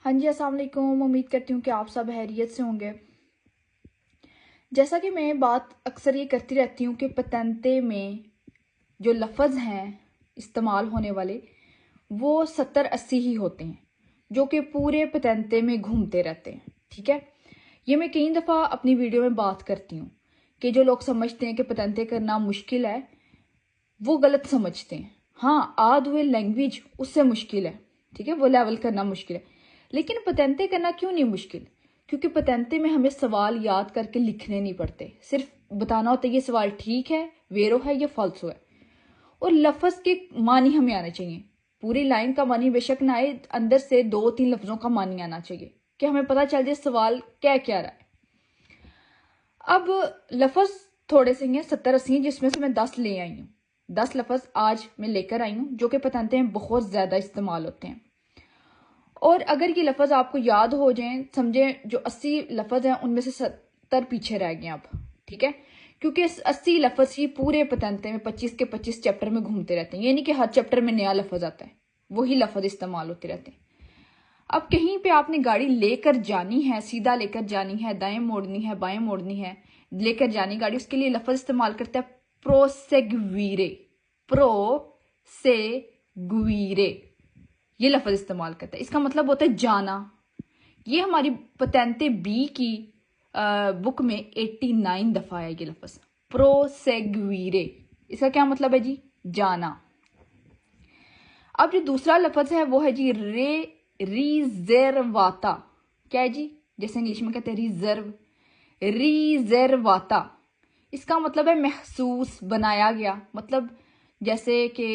ہاں جی، السلام علیکم. امید کرتی ہوں کہ آپ سب خیریت سے ہوں گے. جیسا کہ میں بات اکثر یہ کرتی رہتی ہوں کہ پتنتے میں جو لفظ ہیں استعمال ہونے والے وہ 70-80 ہی ہوتے ہیں جو کہ پورے پتنتے میں گھومتے رہتے ہیں. ٹھیک ہے، یہ میں کئی دفعہ اپنی ویڈیو میں بات کرتی ہوں کہ جو لوگ سمجھتے ہیں کہ پتنتے کرنا مشکل ہے وہ غلط سمجھتے ہیں. ہاں، آدھ ہوئے لینگویج اس سے مشکل ہے. ٹھیک ہے، وہ لیول کرنا مشکل ہے، لیکن پتنتے کرنا کیوں نہیں مشکل؟ کیونکہ پتنتے میں ہمیں سوال یاد کر کے لکھنے نہیں پڑتے، صرف بتانا ہوتا ہے یہ سوال ٹھیک ہے، ویرو ہے یا فالسو ہے. اور لفظ کے معنی ہمیں آنے چاہیے. پوری لائن کا معنی بے شک نہ آئے، اندر سے 2-3 لفظوں کا معنی آنا چاہیے کہ ہمیں پتہ چل جائے سوال کیا کیا رہا ہے. اب لفظ تھوڑے سے ہیں، 70-80 جس میں سے میں 10 لے آئی ہوں. 10 لفظ آج میں لے کر آئی ہوں جو کہ پتنتے میں بہت زیادہ استعمال ہوتے ہیں. اور اگر یہ لفظ آپ کو یاد ہو جائیں، سمجھیں جو 80 لفظ ہیں ان میں سے 70 پیچھے رہ گئے آپ. ٹھیک ہے، کیونکہ 80 لفظ ہی پورے پتنتے میں 25 کے 25 چیپٹر میں گھومتے رہتے ہیں. یہ نہیں کہ ہر چیپٹر میں نیا لفظ آتا ہے، وہی لفظ استعمال ہوتے رہتے ہیں. اب کہیں پہ آپ نے گاڑی لے کر جانی ہے، سیدھا لے کر جانی ہے، دائیں موڑنی ہے، بائیں موڑنی ہے، لے کر جانی گاڑی، اس کے لیے لفظ استعمال کرتا ہے پروسیگویرے. پروسیگویرے یہ لفظ استعمال کرتا ہے. اس کا مطلب ہوتا ہے جانا. یہ ہماری پتنتے بی کی بک میں 89 دفعہ ہے یہ لفظ پروسیگویرے. اس کا کیا مطلب ہے جی؟ جانا. اب جو دوسرا لفظ ہے وہ ہے جی ریزرواتا. کیا ہے جی؟ جیسے انگلش میں کہتے ہیں ریزرو. ریزرواتا اس کا مطلب ہے محسوس، بنایا گیا. مطلب جیسے کہ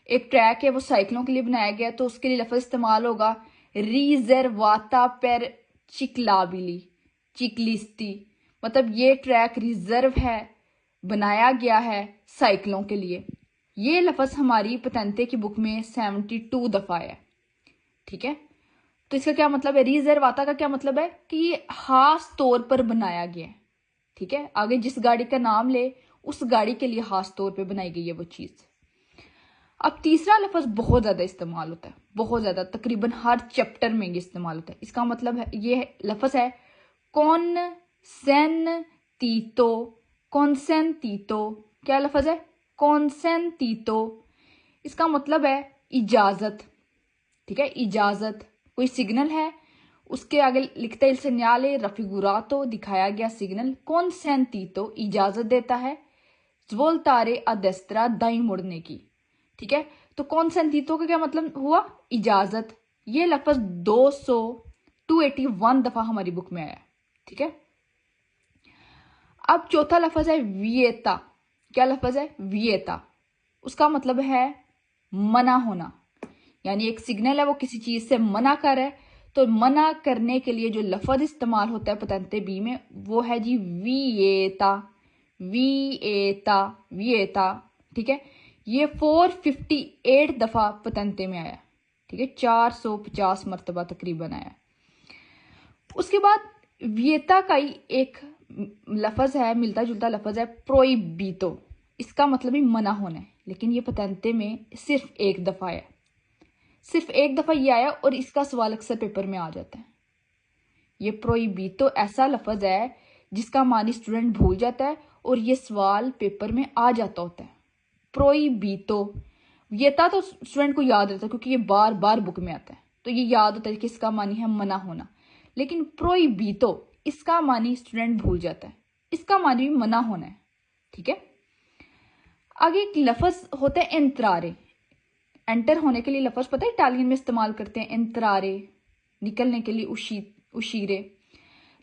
ایک ٹریک ہے وہ سائیکلوں کے لیے بنایا گیا تو اس کے لیے لفظ استعمال ہوگا ریزرواتا پر چکلابلی چکلیستی. مطلب یہ ٹریک ریزرو ہے، بنایا گیا ہے سائیکلوں کے لیے. یہ لفظ ہماری پتنتے کی بک میں 72 دفعہ ہے. ٹھیک ہے، تو اس کا کیا مطلب ہے؟ ریزرواتا کا کیا مطلب ہے کہ یہ خاص طور پر بنایا گیا ہے. ٹھیک ہے، آگے جس گاڑی کا نام لے اس گاڑی کے لیے خاص طور پہ بنائی گئی ہے وہ چیز. اب تیسرا لفظ بہت زیادہ استعمال ہوتا ہے، بہت زیادہ، تقریباً ہر چیپٹر میں یہ استعمال ہوتا ہے. اس کا مطلب ہے، یہ لفظ ہے کونسینتیتو. کونسینتیتو کیا لفظ ہے؟ کونسینتیتو. اس کا مطلب ہے اجازت. ٹھیک ہے، اجازت. کوئی سگنل ہے، اس کے آگے لکھتے il segnale raffigurato دکھایا گیا سگنل. کونسینتیتو اجازت دیتا ہے svoltare a destra دائیں مڑنے کی. ٹھیک ہے، تو کونسینتیتو کا کیا مطلب ہوا؟ اجازت. یہ لفظ 281 دفعہ ہماری بک میں آیا. ٹھیک ہے، اب چوتھا لفظ ہے ویتا. کیا لفظ ہے؟ ویتا. اس کا مطلب ہے منع ہونا. یعنی ایک سگنل ہے وہ کسی چیز سے منع کر ہے، تو منع کرنے کے لیے جو لفظ استعمال ہوتا ہے پتنتے بی میں وہ ہے جی ویتا. ویتا ویتا. ٹھیک ہے، یہ 458 دفعہ پتنتے میں آیا. ٹھیک ہے، 450 مرتبہ تقریباً آیا. اس کے بعد ویتا کا ہی ایک لفظ ہے، ملتا جلتا لفظ ہے پرویبیتو. اس کا مطلب ہی منع ہونا ہے، لیکن یہ پتنتے میں صرف ایک دفعہ آیا. صرف ایک دفعہ یہ آیا اور اس کا سوال اکثر پیپر میں آ جاتا ہے. یہ پرویبیتو ایسا لفظ ہے جس کا معنی اسٹوڈنٹ بھول جاتا ہے اور یہ سوال پیپر میں آ جاتا ہوتا ہے. پرویبیتو. ویتا تو اسٹوڈنٹ کو یاد رہتا ہے کیونکہ یہ بار بار بک میں آتا ہے، تو یہ یاد ہوتا ہے کہ اس کا معنی ہے منع ہونا. لیکن پرویبیتو اس کا معنی اسٹوڈنٹ بھول جاتا ہے، اس کا معنی بھی منع ہونا ہے. ٹھیک ہے، آگے ایک لفظ ہوتا ہے انترارے. انٹر ہونے کے لیے لفظ پتہ ہے اٹالین میں استعمال کرتے ہیں انترارے، نکلنے کے لیے اشیرے.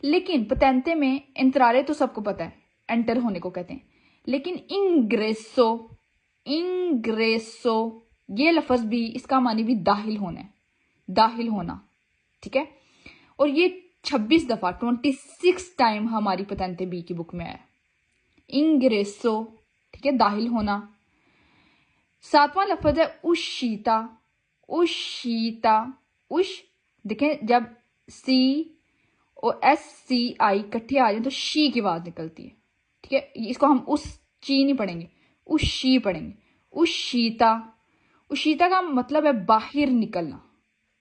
لیکن پتنتے میں انترارے تو سب کو پتہ ہے، انٹر ہونے کو کہتے ہیں. لیکن انگریسو. انگریسو یہ لفظ بھی، اس کا معنی بھی داخل ہونا ہے، داخل ہونا. ٹھیک ہے، اور یہ 26 دفعہ 26 ٹائم ہماری پتنتے بی کی بک میں آیا. انگریسو. ٹھیک ہے، داخل ہونا. ساتواں لفظ ہے اشیتا. اشیتا. دیکھیں جب سی اور ایس سی آئی کٹھے آ جائیں تو شی کی آواز نکلتی ہے. ٹھیک ہے، اس کو ہم اس چی نہیں پڑھیں گے، اشی پڑھیں گے. اشیتا. اشیتا کا مطلب ہے باہر نکلنا.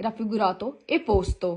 raffigurato e posto,